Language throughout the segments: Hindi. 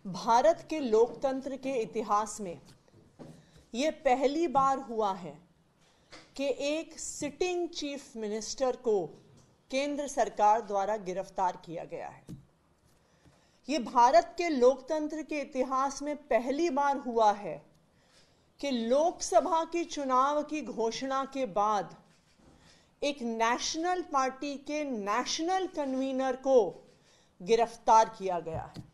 भारत के लोकतंत्र के इतिहास में ये पहली बार हुआ है कि एक सिटिंग चीफ मिनिस्टर को केंद्र सरकार द्वारा गिरफ्तार किया गया है। ये भारत के लोकतंत्र के इतिहास में पहली बार हुआ है कि लोकसभा के चुनाव की घोषणा के बाद एक नेशनल पार्टी के नेशनल कन्वीनर को गिरफ्तार किया गया है।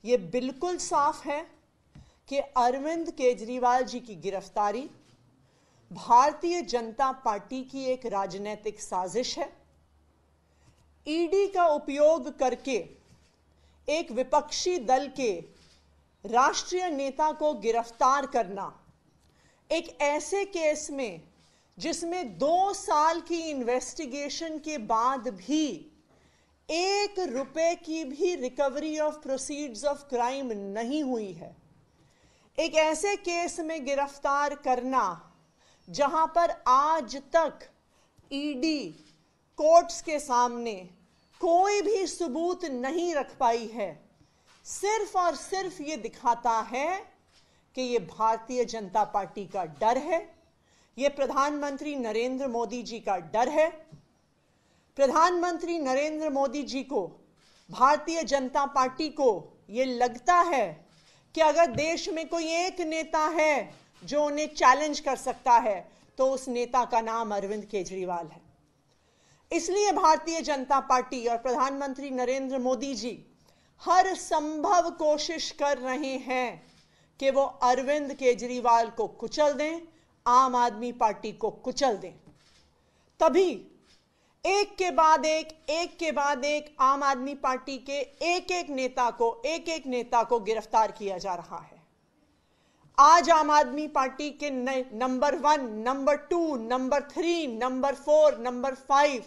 ये बिल्कुल साफ है कि अरविंद केजरीवाल जी की गिरफ्तारी भारतीय जनता पार्टी की एक राजनीतिक साजिश है। ईडी का उपयोग करके एक विपक्षी दल के राष्ट्रीय नेता को गिरफ्तार करना, एक ऐसे केस में जिसमें 2 साल की इन्वेस्टिगेशन के बाद भी 1 रुपए की भी recovery of proceeds of crime नहीं हुई है, एक ऐसे केस में गिरफ्तार करना जहां पर आज तक ईडी कोर्ट्स के सामने कोई भी सबूत नहीं रख पाई है, सिर्फ और सिर्फ ये दिखाता है कि ये भारतीय जनता पार्टी का डर है, ये प्रधानमंत्री नरेंद्र मोदी जी का डर है। प्रधानमंत्री नरेंद्र मोदी जी को, भारतीय जनता पार्टी को ये लगता है कि अगर देश में कोई एक नेता है जो उन्हें चैलेंज कर सकता है तो उस नेता का नाम अरविंद केजरीवाल है। इसलिए भारतीय जनता पार्टी और प्रधानमंत्री नरेंद्र मोदी जी हर संभव कोशिश कर रहे हैं कि वो अरविंद केजरीवाल को कुचल दें, आम आदमी पार्टी को कुचल दें। तभी एक के बाद एक आम आदमी पार्टी के एक एक नेता को गिरफ्तार किया जा रहा है। आज आम आदमी पार्टी के number 1, number 2, number 3, number 4, number 5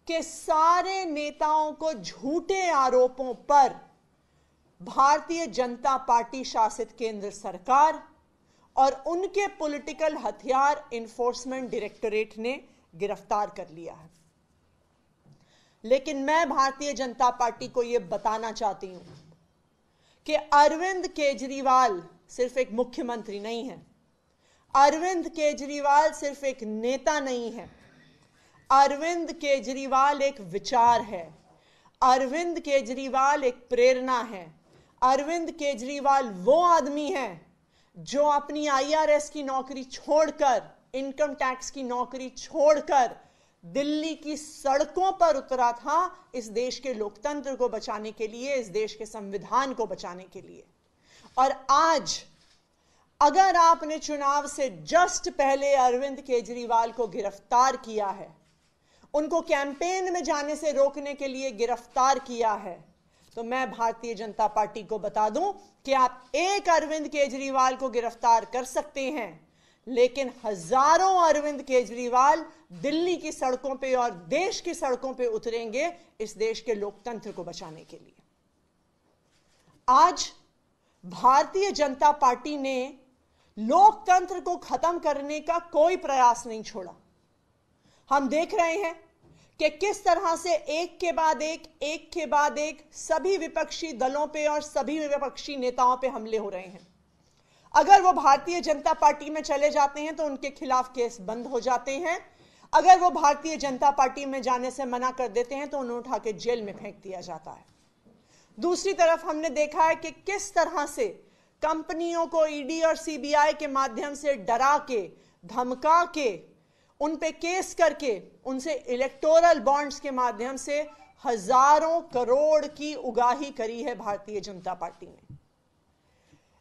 के सारे नेताओं को झूठे आरोपों पर भारतीय जनता पार्टी शासित केंद्र सरकार और उनके पॉलिटिकल हथियार एनफोर्समेंट डायरेक्टोरेट ने गिरफ्तार कर लिया है। लेकिन मैं भारतीय जनता पार्टी को यह बताना चाहती हूं कि अरविंद केजरीवाल सिर्फ एक मुख्यमंत्री नहीं है, अरविंद केजरीवाल सिर्फ एक नेता नहीं है, अरविंद केजरीवाल एक विचार है, अरविंद केजरीवाल एक प्रेरणा है। अरविंद केजरीवाल वो आदमी है जो अपनी IRS की नौकरी छोड़कर, इनकम टैक्स की नौकरी छोड़कर दिल्ली की सड़कों पर उतरा था इस देश के लोकतंत्र को बचाने के लिए, इस देश के संविधान को बचाने के लिए। और आज अगर आपने चुनाव से जस्ट पहले अरविंद केजरीवाल को गिरफ्तार किया है, उनको कैंपेन में जाने से रोकने के लिए गिरफ्तार किया है, तो मैं भारतीय जनता पार्टी को बता दूं कि आप एक अरविंद केजरीवाल को गिरफ्तार कर सकते हैं, लेकिन हजारों अरविंद केजरीवाल दिल्ली की सड़कों पे और देश की सड़कों पे उतरेंगे इस देश के लोकतंत्र को बचाने के लिए। आज भारतीय जनता पार्टी ने लोकतंत्र को खत्म करने का कोई प्रयास नहीं छोड़ा। हम देख रहे हैं कि किस तरह से एक के बाद एक सभी विपक्षी दलों पे और सभी विपक्षी नेताओं पे हमले हो रहे हैं। अगर वो भारतीय जनता पार्टी में चले जाते हैं तो उनके खिलाफ केस बंद हो जाते हैं, अगर वो भारतीय जनता पार्टी में जाने से मना कर देते हैं तो उन्हें उठा के जेल में फेंक दिया जाता है। दूसरी तरफ हमने देखा है कि किस तरह से कंपनियों को ईडी और सीबीआई के माध्यम से डरा के, धमका के, उन पे केस करके, उनसे इलेक्टोरल बॉन्ड्स के माध्यम से हजारों करोड़ की उगाही करी है भारतीय जनता पार्टी ने।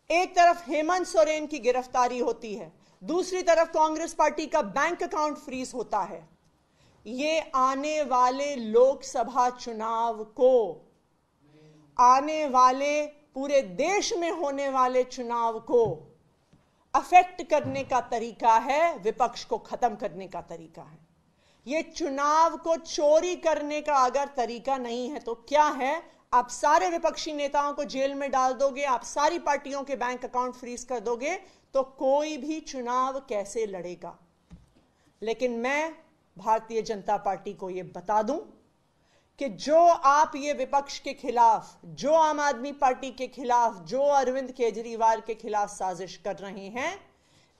एक तरफ हेमंत सोरेन की गिरफ्तारी होती है, दूसरी तरफ कांग्रेस पार्टी का बैंक अकाउंट फ्रीज होता है। ये आने वाले लोकसभा चुनाव को, आने वाले पूरे देश में होने वाले चुनाव को अफेक्ट करने का तरीका है, विपक्ष को खत्म करने का तरीका है। ये चुनाव को चोरी करने का अगर तरीका नहीं है तो क्या है? आप सारे विपक्षी नेताओं को जेल में डाल दोगे, आप सारी पार्टियों के बैंक अकाउंट फ्रीज कर दोगे तो कोई भी चुनाव कैसे लड़ेगा? लेकिन मैं भारतीय जनता पार्टी को यह बता दूं कि जो आप ये विपक्ष के खिलाफ, जो आम आदमी पार्टी के खिलाफ, जो अरविंद केजरीवाल के खिलाफ साजिश कर रहे हैं,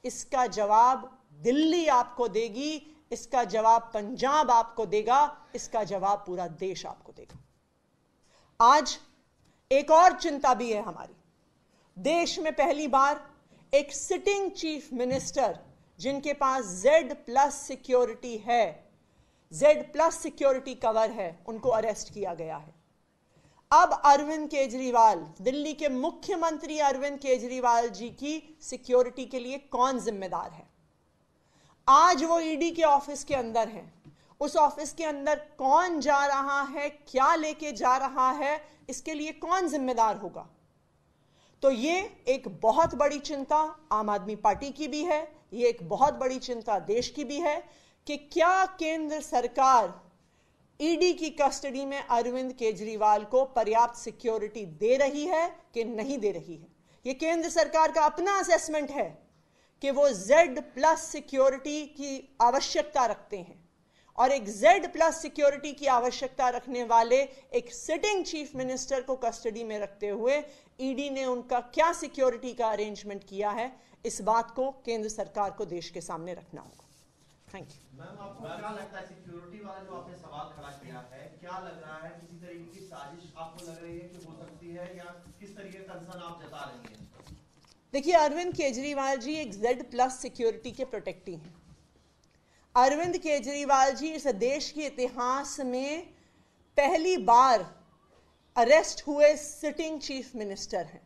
इसका जवाब दिल्ली आपको देगी, इसका जवाब पंजाब आपको देगा, इसका जवाब पूरा देश आपको देगा। आज एक और चिंता भी है हमारी। देश में पहली बार एक सिटिंग चीफ मिनिस्टर जिनके पास Z+ सिक्योरिटी है, Z+ सिक्योरिटी कवर है, उनको अरेस्ट किया गया है। अब अरविंद केजरीवाल, दिल्ली के मुख्यमंत्री अरविंद केजरीवाल जी की सिक्योरिटी के लिए कौन जिम्मेदार है? आज वो ईडी के ऑफिस के अंदर हैं। उस ऑफिस के अंदर कौन जा रहा है, क्या लेके जा रहा है, इसके लिए कौन जिम्मेदार होगा? तो ये एक बहुत बड़ी चिंता आम आदमी पार्टी की भी है, ये एक बहुत बड़ी चिंता देश की भी है कि क्या केंद्र सरकार ईडी की कस्टडी में अरविंद केजरीवाल को पर्याप्त सिक्योरिटी दे रही है कि नहीं दे रही है। ये केंद्र सरकार का अपना असेसमेंट है कि वो Z+ सिक्योरिटी की आवश्यकता रखते हैं, और एक Z+ सिक्योरिटी की आवश्यकता रखने वाले एक सिटिंग चीफ मिनिस्टर को कस्टडी में रखते हुए ईडी ने उनका क्या सिक्योरिटी का अरेंजमेंट किया है, इस बात को केंद्र सरकार को देश के सामने रखना होगा। Thank you. मैम, आपको क्या लगता है सिक्योरिटी वाला जो आपने सवाल खड़ा किया है, क्या लग रहा है किसी तरीके की साजिश आपको लग रही है कि हो सकती है, या किस तरीके का कंसर्न आप जता रही हैं? देखिए, अरविंद केजरीवाल जी एक Z+ सिक्योरिटी के प्रोटेक्टी हैं। अरविंद केजरीवाल जी इस देश के इतिहास में पहली बार अरेस्ट हुए सिटिंग चीफ मिनिस्टर हैं।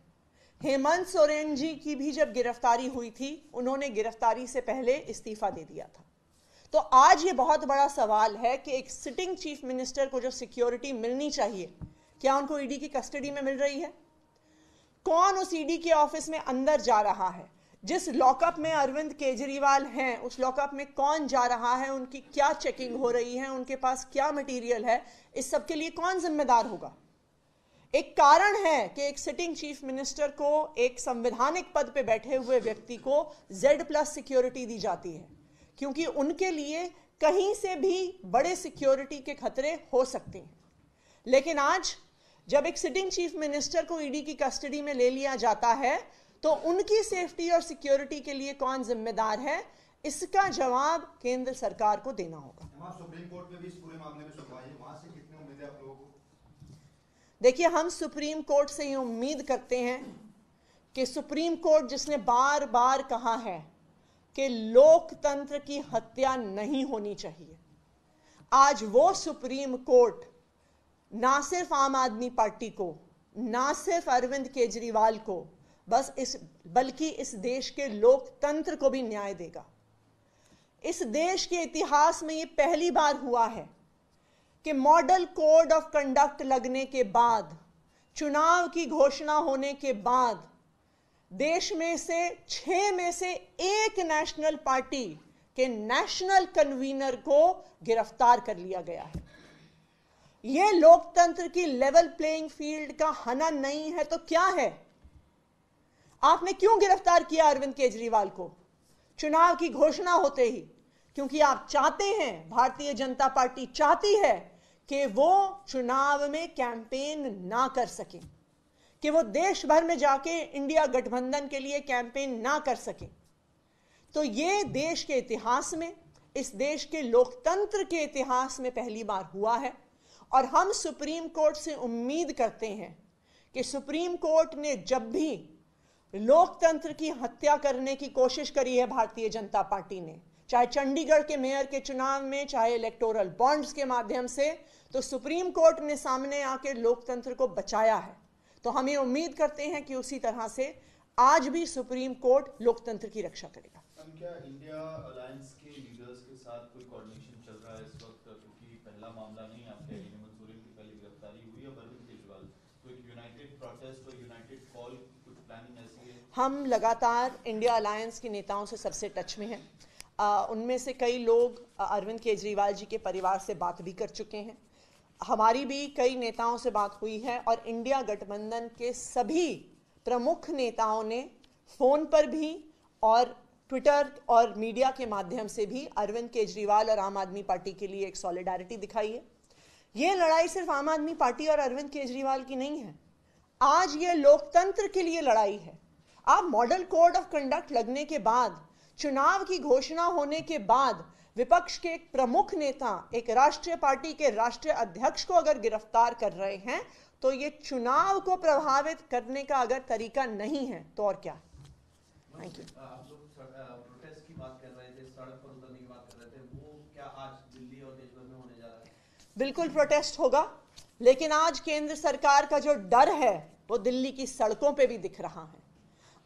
हेमंत सोरेन जी की भी जब गिरफ्तारी हुई थी, उन्होंने गिरफ्तारी से पहले इस्तीफा दे दिया था। तो आज ये बहुत बड़ा सवाल है कि एक सिटिंग चीफ मिनिस्टर को जो सिक्योरिटी मिलनी चाहिए, क्या उनको ईडी की कस्टडी में मिल रही है? कौन उस ईडी के ऑफिस में अंदर जा रहा है? जिस लॉकअप में अरविंद केजरीवाल हैं, उस लॉकअप में कौन जा रहा है, उनकी क्या चेकिंग हो रही है, उनके पास क्या मटेरियल है, इस सब के लिए कौन जिम्मेदार होगा? एक कारण है कि एक सिटिंग चीफ मिनिस्टर को, एक संवैधानिक पद पे बैठे हुए व्यक्ति को Z+ सिक्योरिटी दी जाती है, क्योंकि उनके लिए कहीं से भी बड़े सिक्योरिटी के खतरे हो सकते हैं। लेकिन आज जब एक सिटिंग चीफ मिनिस्टर को ईडी की कस्टडी में ले लिया जाता है, तो उनकी सेफ्टी और सिक्योरिटी के लिए कौन जिम्मेदार है, इसका जवाब केंद्र सरकार को देना होगा। सुप्रीम कोर्ट में भी इस पूरे मामले में सुनवाई है, वहां से कितनी उम्मीद है आप लोगों को? देखिए, हम सुप्रीम कोर्ट से ये उम्मीद करते हैं कि सुप्रीम कोर्ट जिसने बार बार कहा है कि लोकतंत्र की हत्या नहीं होनी चाहिए, आज वो सुप्रीम कोर्ट ना सिर्फ आम आदमी पार्टी को, ना सिर्फ अरविंद केजरीवाल को, बल्कि इस देश के लोकतंत्र को भी न्याय देगा। इस देश के इतिहास में ये पहली बार हुआ है कि मॉडल कोड ऑफ कंडक्ट लगने के बाद, चुनाव की घोषणा होने के बाद, देश में से 6 में से 1 नेशनल पार्टी के नेशनल कन्वीनर को गिरफ्तार कर लिया गया है। यह लोकतंत्र की लेवल प्लेइंग फील्ड का हनन नहीं है तो क्या है? आपने क्यों गिरफ्तार किया अरविंद केजरीवाल को चुनाव की घोषणा होते ही? क्योंकि आप चाहते हैं, भारतीय जनता पार्टी चाहती है कि वो चुनाव में कैंपेन ना कर सकें, कि वो देश भर में जाके इंडिया गठबंधन के लिए कैंपेन ना कर सकें। तो ये देश के इतिहास में, इस देश के लोकतंत्र के इतिहास में पहली बार हुआ है। और हम सुप्रीम कोर्ट से उम्मीद करते हैं कि सुप्रीम कोर्ट ने जब भी लोकतंत्र की हत्या करने की कोशिश करी है भारतीय जनता पार्टी ने, चाहे चंडीगढ़ के मेयर के चुनाव में, चाहे इलेक्टोरल बॉन्ड्स के माध्यम से, तो सुप्रीम कोर्ट ने सामने आके लोकतंत्र को बचाया है। तो हम ये उम्मीद करते हैं कि उसी तरह से आज भी सुप्रीम कोर्ट लोकतंत्र की रक्षा करेगा। क्या इंडिया अलायंस के लीडर्स के साथ कोई कोऑर्डिनेशन चल रहा है इस वक्त? क्योंकि पहला मामला नहीं, आपके हेमंत सोरेन की पहली गिरफ्तारी हुई, अब अरविंद केजरीवाल, तो एक यूनाइटेड प्रोटेस्ट और यूनाइटेड कॉल, कुछ प्लानिंग ऐसी है? हम लगातार इंडिया अलायंस के नेताओं से सबसे टच में हैं। उनमें से कई लोग अरविंद केजरीवाल जी के परिवार से बात भी कर चुके हैं। हमारी भी कई नेताओं से बात हुई है और इंडिया गठबंधन के सभी प्रमुख नेताओं ने फ़ोन पर भी और ट्विटर और मीडिया के माध्यम से भी अरविंद केजरीवाल और आम आदमी पार्टी के लिए एक सॉलिडारिटी दिखाई है। ये लड़ाई सिर्फ आम आदमी पार्टी और अरविंद केजरीवाल की नहीं है, आज ये लोकतंत्र के लिए लड़ाई है। आप मॉडल कोड ऑफ कंडक्ट लगने के बाद, चुनाव की घोषणा होने के बाद विपक्ष के एक प्रमुख नेता, एक राष्ट्रीय पार्टी के राष्ट्रीय अध्यक्ष को अगर गिरफ्तार कर रहे हैं तो ये चुनाव को प्रभावित करने का अगर तरीका नहीं है तो और क्या। Thank you. आप लोग प्रोटेस्ट की बात कर रहे थे, सड़क पर उतरने की बात कर रहे थे, वो क्या आज दिल्ली और देश भर में होने जा रहा है? बिल्कुल प्रोटेस्ट होगा, लेकिन आज केंद्र सरकार का जो डर है वो दिल्ली की सड़कों पे भी दिख रहा है।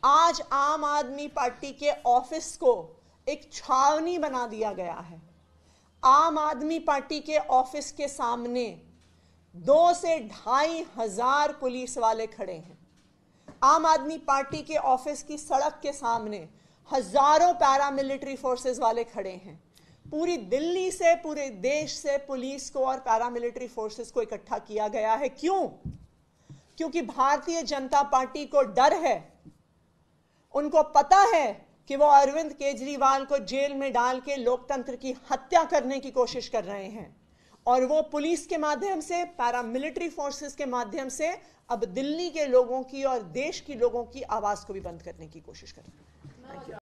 आज आम आदमी पार्टी के ऑफिस को एक छावनी बना दिया गया है। आम आदमी पार्टी के ऑफिस के सामने 2 से 2,500 हजार पुलिस वाले खड़े हैं। आम आदमी पार्टी के ऑफिस की सड़क के सामने हजारों पैरामिलिट्री फोर्सेस वाले खड़े हैं। पूरी दिल्ली से, पूरे देश से पुलिस को और पैरामिलिट्री फोर्सेस को इकट्ठा किया गया है। क्यों? क्योंकि भारतीय जनता पार्टी को डर है। उनको पता है कि वो अरविंद केजरीवाल को जेल में डाल के लोकतंत्र की हत्या करने की कोशिश कर रहे हैं, और वो पुलिस के माध्यम से, पैरामिलिट्री फोर्सेस के माध्यम से अब दिल्ली के लोगों की और देश के लोगों की आवाज को भी बंद करने की कोशिश कर रहे हैं।